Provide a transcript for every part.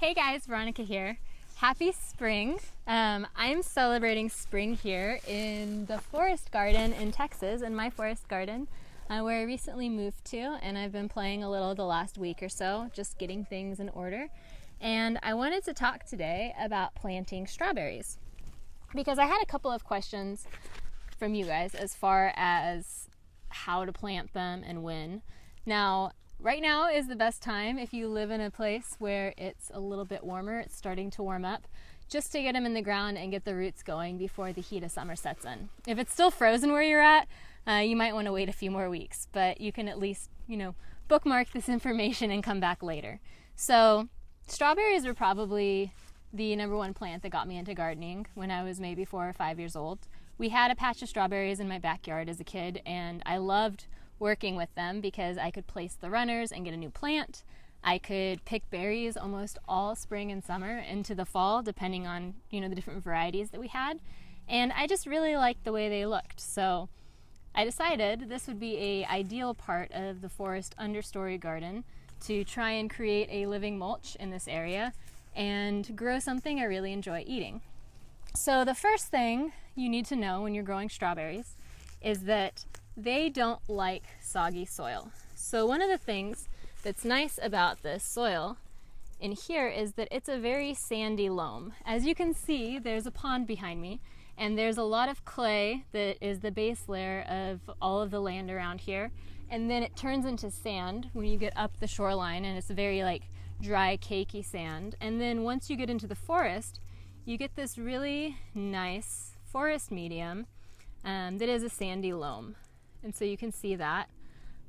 Hey guys, Veronica here. Happy spring. I'm celebrating spring here in the forest garden in Texas, in my forest garden, where I recently moved to, and I've been playing a little the last week or so, just getting things in order. And I wanted to talk today about planting strawberries, because I had a couple of questions from you guys as far as how to plant them and when. Now, right now is the best time if you live in a place where it's a little bit warmer, it's starting to warm up, just to get them in the ground and get the roots going before the heat of summer sets in. If it's still frozen where you're at, you might want to wait a few more weeks, but you can at least, bookmark this information and come back later. So strawberries were probably the number one plant that got me into gardening when I was maybe 4 or 5 years old. We had a patch of strawberries in my backyard as a kid, and I loved working with them because I could place the runners and get a new plant. I could pick berries almost all spring and summer into the fall, depending on, the different varieties that we had. And I just really liked the way they looked. So I decided this would be an ideal part of the forest understory garden to try and create a living mulch in this area and grow something I really enjoy eating. So the first thing you need to know when you're growing strawberries is that they don't like soggy soil. So one of the things that's nice about this soil in here is that it's a very sandy loam. As you can see, there's a pond behind me, and there's a lot of clay that is the base layer of all of the land around here, and then it turns into sand when you get up the shoreline, and it's a very dry, cakey sand. And then once you get into the forest, you get this really nice forest medium that is a sandy loam. And so you can see that.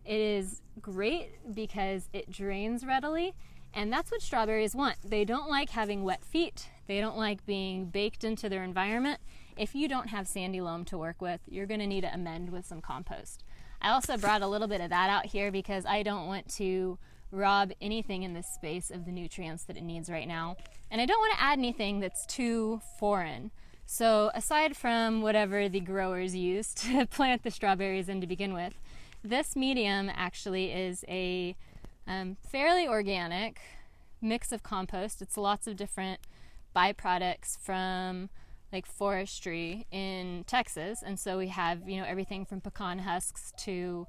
It is great because it drains readily, and that's what strawberries want. They don't like having wet feet. They don't like being baked into their environment. If you don't have sandy loam to work with, you're going to need to amend with some compost. I also brought a little bit of that out here because I don't want to rob anything in this space of the nutrients that it needs right now. And I don't want to add anything that's too foreign. So aside from whatever the growers used to plant the strawberries in to begin with, this medium actually is a fairly organic mix of compost. It's lots of different byproducts from forestry in Texas. And so we have, everything from pecan husks to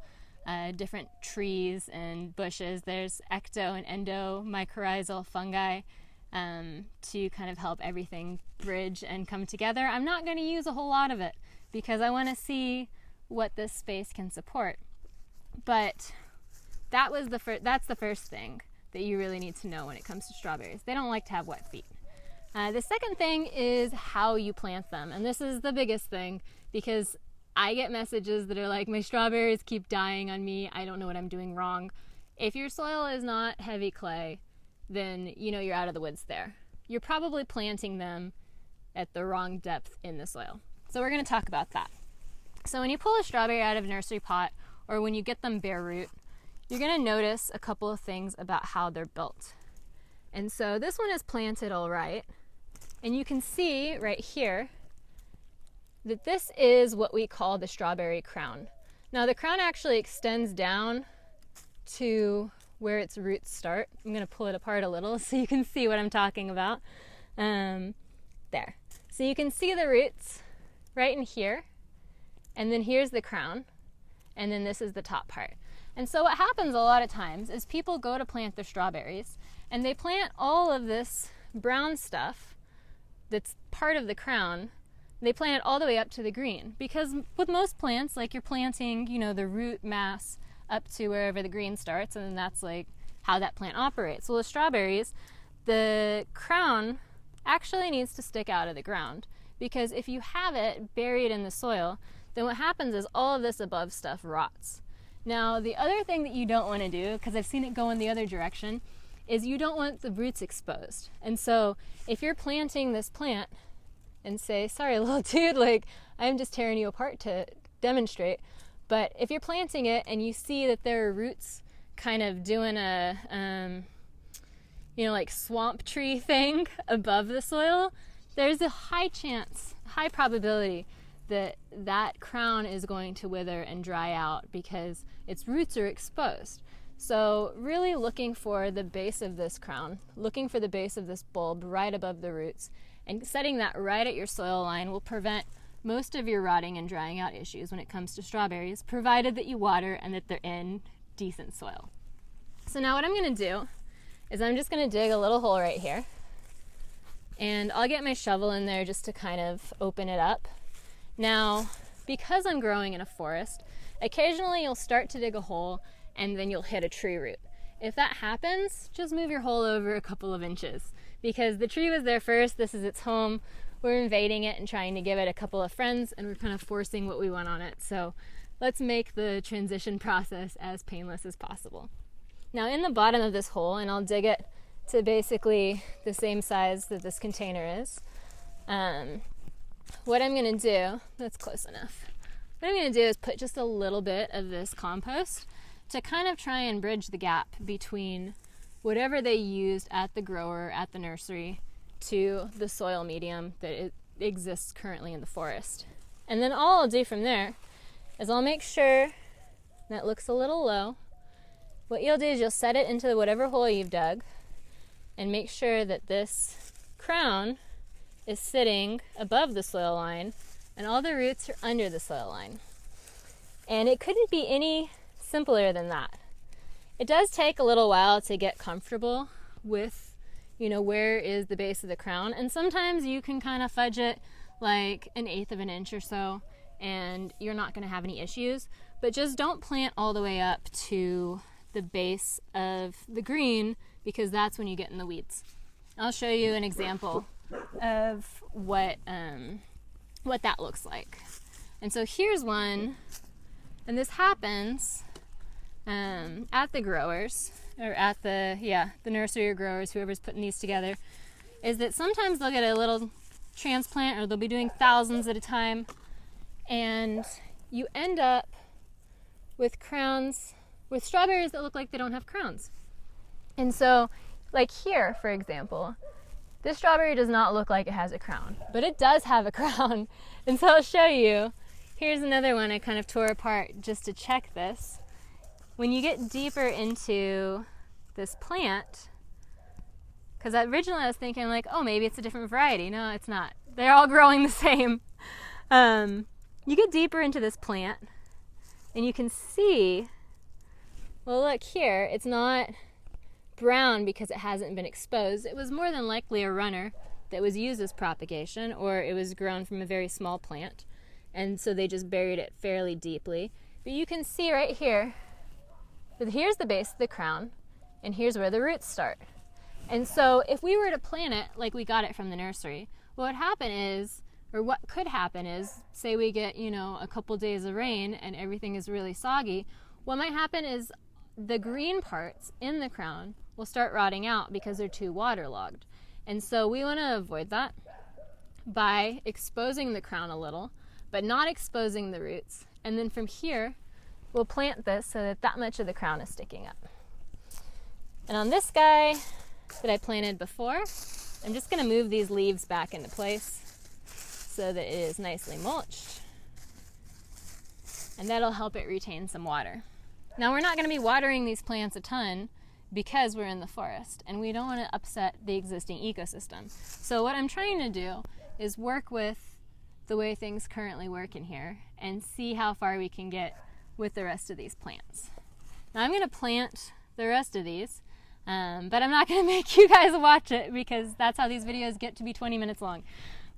different trees and bushes. There's ecto and endo mycorrhizal fungi to kind of help everything bridge and come together. I'm not going to use a whole lot of it because I want to see what this space can support. But that's the first thing that you really need to know when it comes to strawberries. They don't like to have wet feet. The second thing is how you plant them, and this is the biggest thing because I get messages that are like, my strawberries keep dying on me, I don't know what I'm doing wrong. If your soil is not heavy clay, then you're out of the woods there. You're probably planting them at the wrong depth in the soil. So we're going to talk about that. So when you pull a strawberry out of a nursery pot, or when you get them bare root, you're going to notice a couple of things about how they're built. And so this one is planted all right, and you can see right here that this is what we call the strawberry crown. Now the crown actually extends down to where its roots start. I'm going to pull it apart a little so you can see what I'm talking about. There. So you can see the roots right in here, and then here's the crown, and then this is the top part. And so what happens a lot of times is people go to plant their strawberries, and they plant all of this brown stuff that's part of the crown. They plant it all the way up to the green, because with most plants, you're planting, the root mass up to wherever the green starts, and then that's how that plant operates. Well, with strawberries, the crown actually needs to stick out of the ground, because if you have it buried in the soil, then what happens is all of this above stuff rots. Now, the other thing that you don't want to do, because I've seen it go in the other direction, is you don't want the roots exposed. And so if you're planting this plant and say, sorry little dude, I'm just tearing you apart to demonstrate, but if you're planting it and you see that there are roots kind of doing a, swamp tree thing above the soil, there's a high probability that that crown is going to wither and dry out because its roots are exposed. So really looking for the base of this crown, looking for the base of this bulb right above the roots, and setting that right at your soil line will prevent most of your rotting and drying out issues when it comes to strawberries, provided that you water and that they're in decent soil. So now what I'm going to do is I'm just going to dig a little hole right here, and I'll get my shovel in there just to kind of open it up. Now, because I'm growing in a forest, occasionally you'll start to dig a hole and then you'll hit a tree root. If that happens, just move your hole over a couple of inches, because the tree was there first, this is its home, we're invading it and trying to give it a couple of friends, and we're kind of forcing what we want on it. So let's make the transition process as painless as possible. Now in the bottom of this hole, and I'll dig it to basically the same size that this container is, what I'm going to do, that's close enough, what I'm going to do is put just a little bit of this compost to kind of try and bridge the gap between whatever they used at the grower, at the nursery, to the soil medium that exists currently in the forest. And then all I'll do from there is I'll make sure that looks a little low. What you'll do is you'll set it into whatever hole you've dug and make sure that this crown is sitting above the soil line and all the roots are under the soil line. And it couldn't be any simpler than that. It does take a little while to get comfortable with, where is the base of the crown, and sometimes you can kind of fudge it like 1/8 of an inch or so and you're not going to have any issues, but just don't plant all the way up to the base of the green, because that's when you get in the weeds. I'll show you an example of what that looks like. And so here's one, and this happens at the growers, or at the nursery or growers, whoever's putting these together, is that sometimes they'll get a little transplant, or they'll be doing thousands at a time, and you end up with crowns, with strawberries that look like they don't have crowns. And so, like here, for example, this strawberry does not look like it has a crown, but it does have a crown. And so I'll show you. Here's another one I kind of tore apart just to check this. When you get deeper into this plant, because originally I was thinking like, oh, maybe it's a different variety. No, it's not. They're all growing the same. You get deeper into this plant and you can see, well, look here, it's not brown because it hasn't been exposed. It was more than likely a runner that was used as propagation, or it was grown from a very small plant, and so they just buried it fairly deeply. But you can see right here, but here's the base of the crown, and here's where the roots start. And so if we were to plant it like we got it from the nursery, what would happen is, or what could happen is, say we get, a couple days of rain and everything is really soggy, what might happen is the green parts in the crown will start rotting out because they're too waterlogged. And so we want to avoid that by exposing the crown a little, but not exposing the roots. And then from here, we'll plant this so that that much of the crown is sticking up. And on this guy that I planted before, I'm just going to move these leaves back into place so that it is nicely mulched. And that'll help it retain some water. Now, we're not going to be watering these plants a ton because we're in the forest and we don't want to upset the existing ecosystem. So what I'm trying to do is work with the way things currently work in here and see how far we can get with the rest of these plants. Now, I'm going to plant the rest of these, but I'm not going to make you guys watch it because that's how these videos get to be 20 minutes long.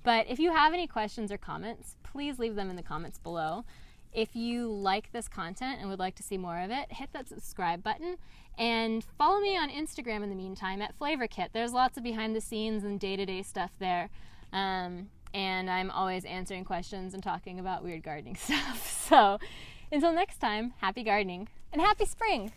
But if you have any questions or comments, please leave them in the comments below. If you like this content and would like to see more of it, hit that subscribe button and follow me on Instagram in the meantime at Flavor Kit. There's lots of behind the scenes and day-to-day stuff there. And I'm always answering questions and talking about weird gardening stuff. So until next time, happy gardening and happy spring!